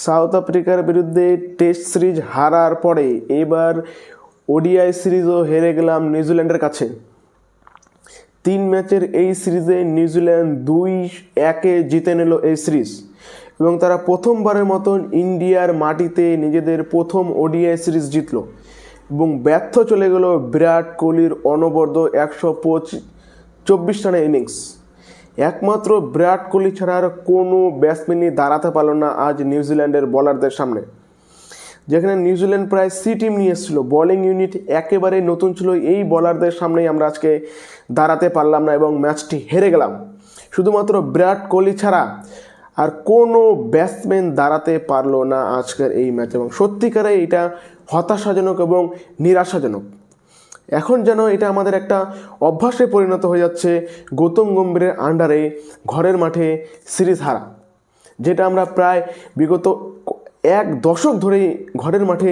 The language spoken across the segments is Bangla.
সাউথ আফ্রিকার বিরুদ্ধে টেস্ট সিরিজ হারার পরে এবার ওডিআই সিরিজও হেরে গেলাম নিউজিল্যান্ডের কাছে। 3 ম্যাচের এই সিরিজে নিউজিল্যান্ড 2-1 জিতে নিল এই সিরিজ এবং তারা প্রথমবারের মতন ইন্ডিয়ার মাটিতে নিজেদের প্রথম ওডিআই সিরিজ জিতল এবং ব্যর্থ চলে গেল বিরাট কোহলির অনবদ্য 124 রানের ইনিংস। একমাত্র বিরাট কোহলি ছাড়া আর কোনো ব্যাটসম্যানই দাঁড়াতে পারল না আজ নিউজিল্যান্ডের বোলারদের সামনে, যেখানে নিউজিল্যান্ড প্রায় সি টিম নিয়ে এসেছিল, বোলিং ইউনিট একেবারেই নতুন ছিল। এই বোলারদের সামনেই আমরা আজকে দাঁড়াতে পারলাম না এবং ম্যাচটি হেরে গেলাম। শুধুমাত্র বিরাট কোহলি ছাড়া আর কোনো ব্যাটসম্যান দাঁড়াতে পারলো না আজকের এই ম্যাচ এবং সত্যিকারে এটা হতাশাজনক এবং নিরাশাজনক। এখন যেন এটা আমাদের একটা অভ্যাসে পরিণত হয়ে যাচ্ছে গৌতম গম্ভীরের আন্ডারে ঘরের মাঠে সিরিজ হারা, যেটা আমরা প্রায় বিগত 1 দশক ধরেই ঘরের মাঠে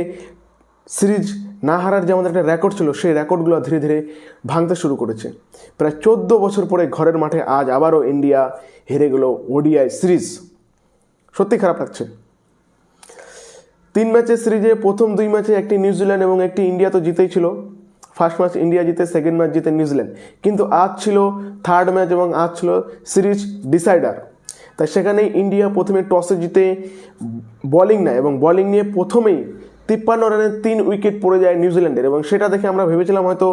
সিরিজ না হারার যে আমাদের একটা রেকর্ড ছিল, সেই রেকর্ডগুলো ধীরে ধীরে ভাঙতে শুরু করেছে। প্রায় 14 বছর পরে ঘরের মাঠে আজ আবারও ইন্ডিয়া হেরে গেল ওডিআই সিরিজ। সত্যি খারাপ লাগছে। 3 ম্যাচের সিরিজে প্রথম 2 ম্যাচে একটি নিউজিল্যান্ড এবং একটি ইন্ডিয়া তো জিতেই ছিল। ফার্স্ট ম্যাচ ইন্ডিয়া জিতে, সেকেন্ড ম্যাচ জিতে নিউজিল্যান্ড, কিন্তু আজ ছিল থার্ড ম্যাচ এবং আজ ছিল সিরিজ ডিসাইডার। তাই সেখানে ইন্ডিয়া প্রথমে টসে জিতে বোলিং নেয় এবং বোলিং নিয়ে প্রথমেই 53 রানে 3 উইকেট পড়ে যায় নিউজিল্যান্ডের এবং সেটা দেখে আমরা ভেবেছিলাম হয়তো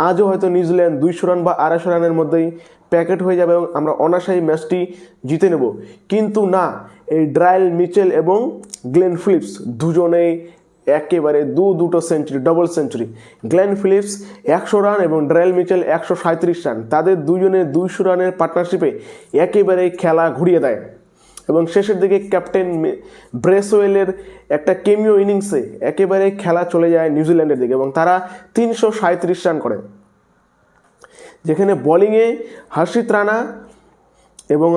আজও হয়তো নিউজিল্যান্ড 200 রান বা 250 রানের মধ্যেই প্যাকেট হয়ে যাবে এবং আমরা অনায়াসেই ম্যাচটি জিতে নেব। কিন্তু না, এই ড্রাইল মিচেল এবং গ্লেন ফিলিপস দুজনেই একেবারে দুটো century, double century. Glenn Phillips 100 run এবং ড্রাইল মিচেল 137 রান, তাদের দুজনের 200 রানের পার্টনারশিপে একেবারে খেলা ঘুরিয়ে দেয় এবং শেষের দিকে ক্যাপ্টেন ব্রেসওয়েলের একটা কেমিও ইনিংসে একেবারে খেলা চলে যায় নিউজিল্যান্ডের দিকে এবং তারা 337 রান করে, যেখানে বোলিংয়ে হর্ষিত রানা এবং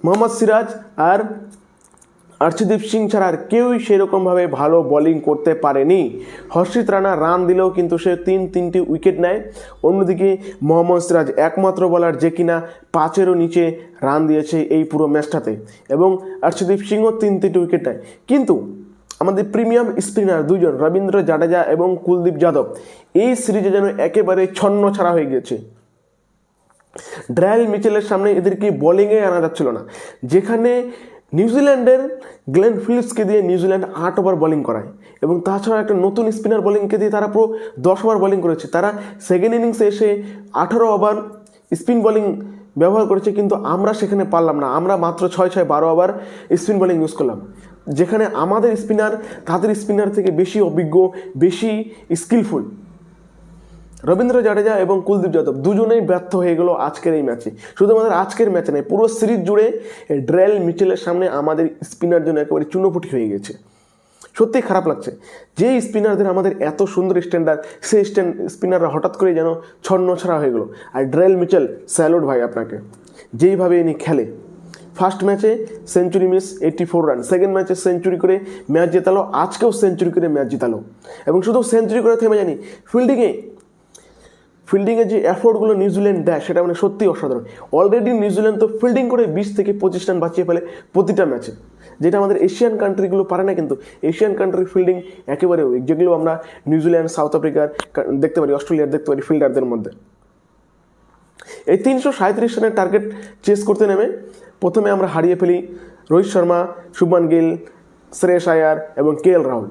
মোহাম্মদ সিরাজ আর অর্শদীপ সিং ছাড়া আর কেউই সেরকমভাবে ভালো বোলিং করতে পারেনি। হর্ষিত রানা রান দিলেও কিন্তু সে 3টি উইকেট নেয়। অন্যদিকে মোহাম্মদ সিরাজ একমাত্র বোলার যে কিনা 5-এরও নিচে রান দিয়েছে এই পুরো ম্যাচটাতে এবং অর্শদীপ সিংও 3টি উইকেট নেয়। কিন্তু আমাদের প্রিমিয়াম স্পিনার দুজন রবীন্দ্র জাডেজা এবং কুলদীপ যাদব এই সিরিজে যেন একেবারে ছন্ন ছাড়া হয়ে গিয়েছে। ড্রাইল মিচেলের সামনে এদেরকে বোলিংয়ে আনা যাচ্ছিল না, যেখানে নিউজিল্যান্ডের গ্লেন ফিলিপসকে দিয়ে নিউজিল্যান্ড 8 ওভার বোলিং করায় এবং তাছাড়া একটা নতুন স্পিনার বোলিংকে দিয়ে তারা পুরো 10 ওভার বোলিং করেছে। তারা সেকেন্ড ইনিংসে এসে 18 ওভার স্পিন বোলিং ব্যবহার করেছে, কিন্তু আমরা সেখানে পারলাম না। আমরা মাত্র 6-12 ওভার স্পিন বোলিং ইউজ করলাম, যেখানে আমাদের স্পিনার তাদের স্পিনার থেকে বেশি অভিজ্ঞ, বেশি স্কিলফুল। রবীন্দ্র জাডেজা এবং কুলদীপ যাদব দুজনেই ব্যর্থ হয়ে গেল আজকের এই ম্যাচে। শুধুমাত্র আজকের ম্যাচে নয়, পুরো সিরিজ জুড়ে ড্রাইল মিচেলের সামনে আমাদের স্পিনার জন্য একেবারে চুনোপুটি হয়ে গেছে। সত্যিই খারাপ লাগছে। যেই স্পিনারদের আমাদের এত সুন্দর স্ট্যান্ডার্ড, সেই স্পিনাররা হঠাৎ করে যেন ছন্ন ছাড়া হয়ে গেল। আর ড্রাইল মিচেল, স্যালুট ভাই আপনাকে, যেইভাবে ইনি খেলে। ফার্স্ট ম্যাচে সেঞ্চুরি মিস 84 রান, সেকেন্ড ম্যাচে সেঞ্চুরি করে ম্যাচ জেতালো, আজকেও সেঞ্চুরি করে ম্যাচ জেতালো এবং শুধু সেঞ্চুরি করে থেমে যায়নি, ফিল্ডিংয়ে যে এফোর্টগুলো নিউজিল্যান্ড দেয় সেটা মানে সত্যিই অসাধারণ। অলরেডি নিউজিল্যান্ড তো ফিল্ডিং করে 20 থেকে 25 রান বাঁচিয়ে ফেলে প্রতিটা ম্যাচে, যেটা আমাদের এশিয়ান কান্ট্রিগুলো পারে না। কিন্তু এশিয়ান কান্ট্রির ফিল্ডিং একেবারে উইক, যেগুলো আমরা নিউজিল্যান্ড, সাউথ আফ্রিকার দেখতে পারি, অস্ট্রেলিয়ার দেখতে পারি ফিল্ডারদের মধ্যে। এই 337 রানের টার্গেট চেস করতে নেমে প্রথমে আমরা হারিয়ে ফেলি রোহিত শর্মা, শুভমান গিল, শ্রেয়স আয়ার এবং কেএল রাহুল।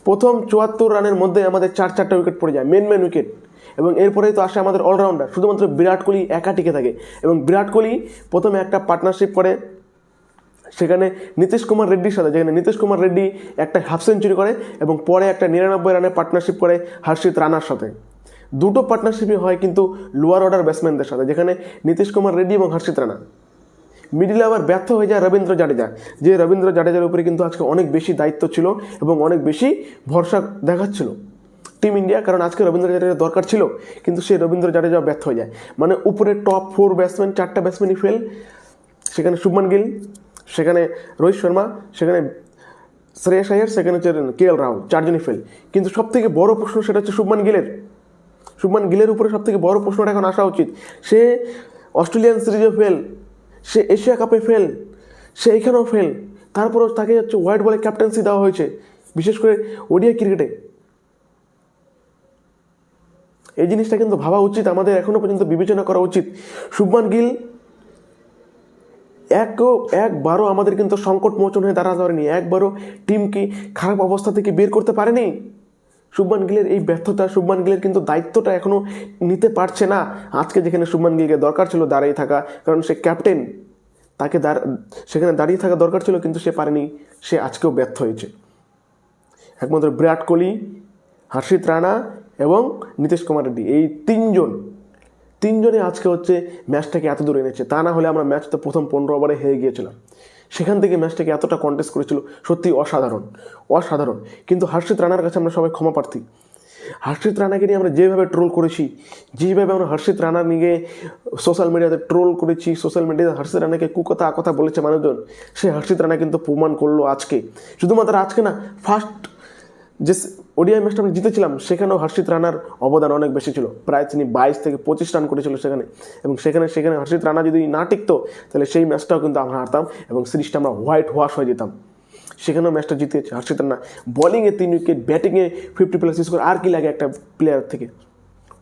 প্রথম 74 রানের মধ্যে আমাদের 4-4টা উইকেট পড়ে যায়, মেন উইকেট, এবং এরপরেই তো আসে আমাদের অলরাউন্ডার, শুধুমাত্র বিরাট কোহলি একা টিকে থাকে এবং বিরাট কোহলি প্রথমে একটা পার্টনারশিপ করে সেখানে নীতিশ কুমার রেড্ডির সাথে, যেখানে নীতিশ কুমার রেড্ডি একটা হাফ সেঞ্চুরি করে এবং পরে একটা 99 রানের পার্টনারশিপ করে হর্ষিত রানার সাথে। দুটো পার্টনারশিপই হয় কিন্তু লোয়ার অর্ডার ব্যাটসম্যানদের সাথে, যেখানে নীতিশ কুমার রেড্ডি এবং হর্ষিত রানা। মিডিলে আবার ব্যর্থ হয়ে যায় রবীন্দ্র জাডেজা, যে রবীন্দ্র জাডেজার উপরে কিন্তু আজকে অনেক বেশি দায়িত্ব ছিল এবং অনেক বেশি ভরসা দেখাচ্ছিল টিম ইন্ডিয়া, কারণ আজকে রবীন্দ্র জাডেজার দরকার ছিল, কিন্তু সেই রবীন্দ্র জাডেজা ব্যর্থ হয়ে যায়। মানে উপরে টপ 4 ব্যাটসম্যান, 4টা ব্যাটসম্যানই ফেল, সেখানে শুভমান গিল, সেখানে রোহিত শর্মা, সেখানে শ্রেয়স আয়ার, সেখানে কেএল রাহুল, 4জনই ফেল। কিন্তু সবথেকে বড় প্রশ্ন সেটা হচ্ছে শুভমান গিলের উপরে সবথেকে বড় প্রশ্নটা এখন আসা উচিত। সে অস্ট্রেলিয়ান সিরিজে ফেল, সে এশিয়া কাপে ফেল, সে এখানেও ফেল, তারপরেও তাকে হচ্ছে হোয়াইট বলে ক্যাপ্টেন্সি দেওয়া হয়েছে, বিশেষ করে ওডিআই ক্রিকেটে। এই জিনিসটা কিন্তু ভাবা উচিত, আমাদের এখনো পর্যন্ত বিবেচনা করা উচিত। শুভমান গিল একবারও আমাদের কিন্তু সংকট মোচন হয়ে দাঁড়াতে পারেনি, একবারও টিমকে খারাপ অবস্থা থেকে বের করতে পারেনি। শুভমান গিলের এই ব্যর্থতা, শুভমান গিলের কিন্তু দায়িত্বটা এখনো নিতে পারছে না। আজকে যেখানে শুভমান গিলকে দরকার ছিল দাঁড়িয়ে থাকা, কারণ সে ক্যাপ্টেন, তাকে সেখানে দাঁড়িয়ে থাকা দরকার ছিল, কিন্তু সে পারেনি, সে আজকেও ব্যর্থ হয়েছে। একমাত্র বিরাট কোহলি, হর্ষিত রানা এবং নীতিশ কুমার রেড্ডি, এই তিনজনে আজকে হচ্ছে ম্যাচটাকে এত দূর এনেছে। তা না হলে আমরা ম্যাচ তো প্রথম 15 ওভারে হেরে গিয়েছিলাম, সেখান থেকে ম্যাচটাকে এতটা কন্টেস্ট করেছিল, সত্যি অসাধারণ। কিন্তু হর্ষিত রানার কাছে আমরা সবাই ক্ষমা প্রার্থী। হর্ষিত রানাকে নিয়ে আমরা যেভাবে ট্রোল করেছি, যেভাবে আমরা হর্ষিত রানার নিয়ে সোশ্যাল মিডিয়াতে ট্রোল করেছি, সোশ্যাল মিডিয়াতে হর্ষিত রানাকে কথা বলেছে মানুষজন, সে হর্ষিত রানা কিন্তু প্রমাণ করলো আজকে। শুধুমাত্র আজকে না, ফার্স্ট যে ওডিআই ম্যাচটা আমরা জিতেছিলাম সেখানেও হর্ষিত রানার অবদান অনেক বেশি ছিল, প্রায় তিনি 22 থেকে 25 রান করেছিল সেখানে। এবং সেখানে হর্ষিত রানা যদি না টিকতো তাহলে সেই ম্যাচটাও কিন্তু আমরা হারতাম এবং সিরিজটা আমরা হোয়াইট ওয়াশ হয়ে যেতাম। সেখানেও ম্যাচটা জিতেছে হর্ষিত রানা। বলিংয়ে 3 উইকেট, ব্যাটিংয়ে 50+ স্কোর, আর কি লাগে একটা প্লেয়ার থেকে।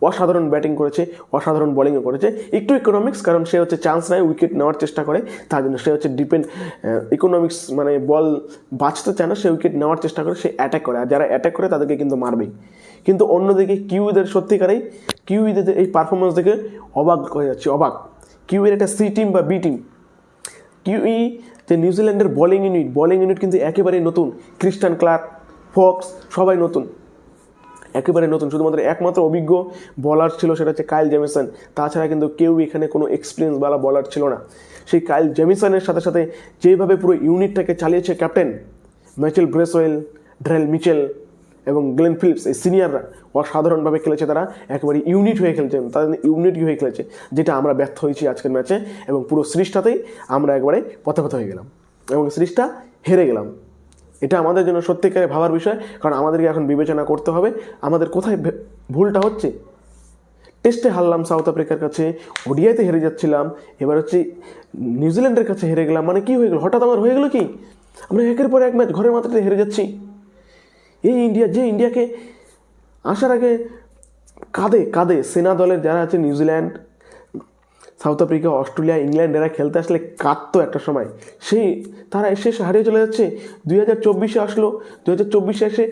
অসাধারণ ব্যাটিং করেছে, অসাধারণ বোলিংও করেছে। একটু ইকোনমিক্স, কারণ সে হচ্ছে চান্স নেয়, উইকেট নেওয়ার চেষ্টা করে, তার জন্য সে হচ্ছে ইকোনমিক্স, মানে বল বাঁচতে চায় না, সে উইকেট নেওয়ার চেষ্টা করে, সে অ্যাটাক করে, আর যারা অ্যাটাক করে তাদেরকে কিন্তু মারবেই। কিন্তু অন্যদিকে কিউইদের সত্যিকারেই কিউইদের এই পারফরমেন্স দেখে অবাক হয়ে যাচ্ছে, অবাক। কিউইর একটা সি টিম বা বি টিম, কিউই যে নিউজিল্যান্ডের বোলিং ইউনিট কিন্তু একেবারেই নতুন। ক্রিস্টান ক্লার্ক, ফক্স সবাই নতুন, একেবারে নতুন। শুধুমাত্র একমাত্র অভিজ্ঞ বলার ছিল, সেটা হচ্ছে কাইল জেমিসন। তাছাড়া কিন্তু কেউ এখানে কোনো এক্সপিরিয়েন্সওয়ালা বলার ছিল না। সেই কাইল জেমিসনের সাথে সাথে যেভাবে পুরো ইউনিটটাকে চালিয়েছে ক্যাপ্টেন ম্যাচেল ব্রেসওয়েল, ড্রেল মিচেল এবং গ্লেন ফিলিপস, এই সিনিয়ররা অসাধারণভাবে খেলেছে। তারা একেবারে ইউনিট হয়ে খেলছেন, তাদের ইউনিটি হয়ে খেলেছে, যেটা আমরা ব্যর্থ হয়েছি আজকের ম্যাচে। এবং পুরো সিরিজটাতেই আমরা একবারে পথে হয়ে গেলাম এবং সিরিজটা হেরে গেলাম। এটা আমাদের জন্য সত্যিকারে ভাবার বিষয়, কারণ আমাদেরকে এখন বিবেচনা করতে হবে আমাদের কোথায় ভুলটা হচ্ছে। টেস্টে হারলাম সাউথ আফ্রিকার কাছে, ওডিআইতে হেরে যাচ্ছিলাম, এবার হচ্ছে নিউজিল্যান্ডের কাছে হেরে গেলাম। মানে কি হয়ে গেল, হঠাৎ আমার হয়ে গেল কি, আমরা একের পর এক ম্যাচ ঘরের মাথাতে হেরে যাচ্ছি। এই ইন্ডিয়াকে আসার আগে কাঁদে সেনা দলের যারা আছে, New Zealand, south Africa, Australia, England, এরা খেলতে আসলে কাঁদতো একটা সময়, তারা এসে হারিয়ে চলে যাচ্ছে। 2024 আসলো, 2024 এসে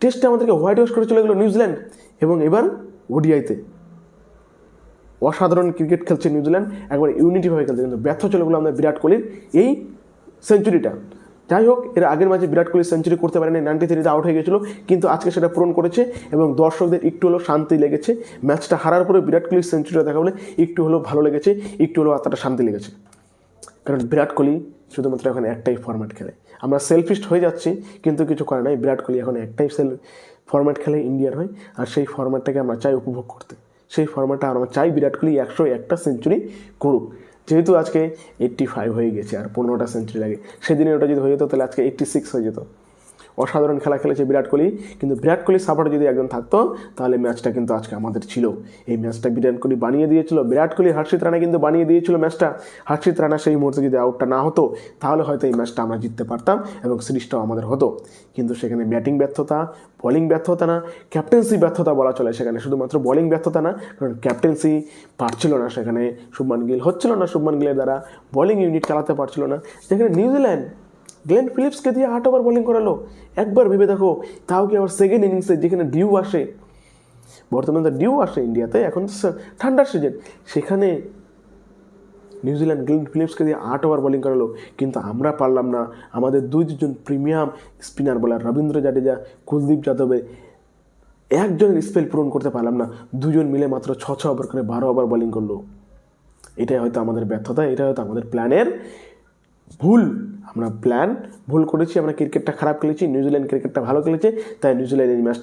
টেস্টে আমাদেরকে হোয়াইট ওয়াশ করে চলে গেলো নিউজিল্যান্ড, এবং এবার ওডিআইতে অসাধারণ ক্রিকেট খেলছে নিউজিল্যান্ড, একবারে ইউনিটিভাবে খেলছে। কিন্তু ব্যর্থ চলে গেলো আমাদের বিরাট কোহলির এই সেঞ্চুরিটা। যাই হোক, এর আগের ম্যাচে বিরাট কোহলি সেঞ্চুরি করতে পারেনি, 93-তে আউট হয়ে গেছিলো, কিন্তু আজকে সেটা পূরণ করেছে এবং দর্শকদের একটু হলেও শান্তি লেগেছে। ম্যাচটা হারার পরে বিরাট কোহলির সেঞ্চুরিটা দেখা বলে একটু হলেও ভালো লেগেছে, একটু হলেও আত্মাটা শান্তি লেগেছে। কারণ বিরাট কোহলি শুধুমাত্র এখন একটাই ফরম্যাট খেলে। আমরা সেলফিশ হয়ে যাচ্ছি, কিন্তু কিছু করে নাই। বিরাট কোহলি এখন একটাই ফরম্যাট খেলে ইন্ডিয়ার হয়, আর সেই ফরম্যাটটাকে আমরা চাই উপভোগ করতে। সেই ফরম্যাটটা আমরা চাই বিরাট কোহলি 101টা সেঞ্চুরি করুক। যেহেতু আজকে 85 হয়ে গেছে, আর 15টা সেঞ্চুরি লাগে, সেদিনে ওটা যদি হয়ে যেত তাহলে আজকে 86 হয়ে যেত। অসাধারণ খেলা খেলেছে বিরাট কোহলি, কিন্তু বিরাট কোহলির সাপোর্টে যদি একজন থাকতো তাহলে ম্যাচটা কিন্তু আজকে আমাদের ছিল। এই ম্যাচটা বিরাট কোহলি বানিয়ে দিয়েছিল, বিরাট কোহলি হর্ষিত রানা কিন্তু বানিয়ে দিয়েছিল ম্যাচটা। হর্ষিত রানা সেই মুহূর্তে যদি আউটটা না হতো তাহলে হয়তো এই ম্যাচটা আমরা জিততে পারতাম এবং সিরিজটাও আমাদের হতো। কিন্তু সেখানে ব্যাটিং ব্যর্থতা, বোলিং ব্যর্থতা না, ক্যাপ্টেন্সি ব্যর্থতা বলা চলে সেখানে, শুধুমাত্র বোলিং ব্যর্থতা না, কারণ ক্যাপ্টেন্সি পারছিল না সেখানে, শুভমান গিল হচ্ছিল না, শুভমান গিলের দ্বারা বোলিং ইউনিট চালাতে পারছিল না। যেখানে নিউজিল্যান্ড গ্লেন ফিলিপসকে দিয়ে 8 ওভার বোলিং করালো, একবার ভেবে দেখো, তাও কি আবার সেকেন্ড ইনিংসে, যেখানে ডিউ আসে, বর্তমানে তো ডিউ আসে ইন্ডিয়াতে, এখন তো ঠান্ডার সিজন, সেখানে নিউজিল্যান্ড গ্লেন ফিলিপসকে দিয়ে 8 ওভার বোলিং করালো, কিন্তু আমরা পারলাম না। আমাদের দুজন premium spinner bowler Ravindra Jadeja, Kuldeep যাদবে একজনের স্পেল পূরণ করতে পারলাম না, দুজন মিলে মাত্র 6 ওভার করে 12 ওভার বোলিং করলো। এটাই হয়তো আমাদের ব্যর্থতা, এটা হয়তো আমাদের প্ল্যানের ভুল। আমরা ভুল করেছি, আমরা ক্রিকেটটা খারাপ খেলেছি, নিউজিল্যান্ড ক্রিকেটটা ভালো খেলেছে, তাই নিউজিল্যান্ড এই ম্যাচটা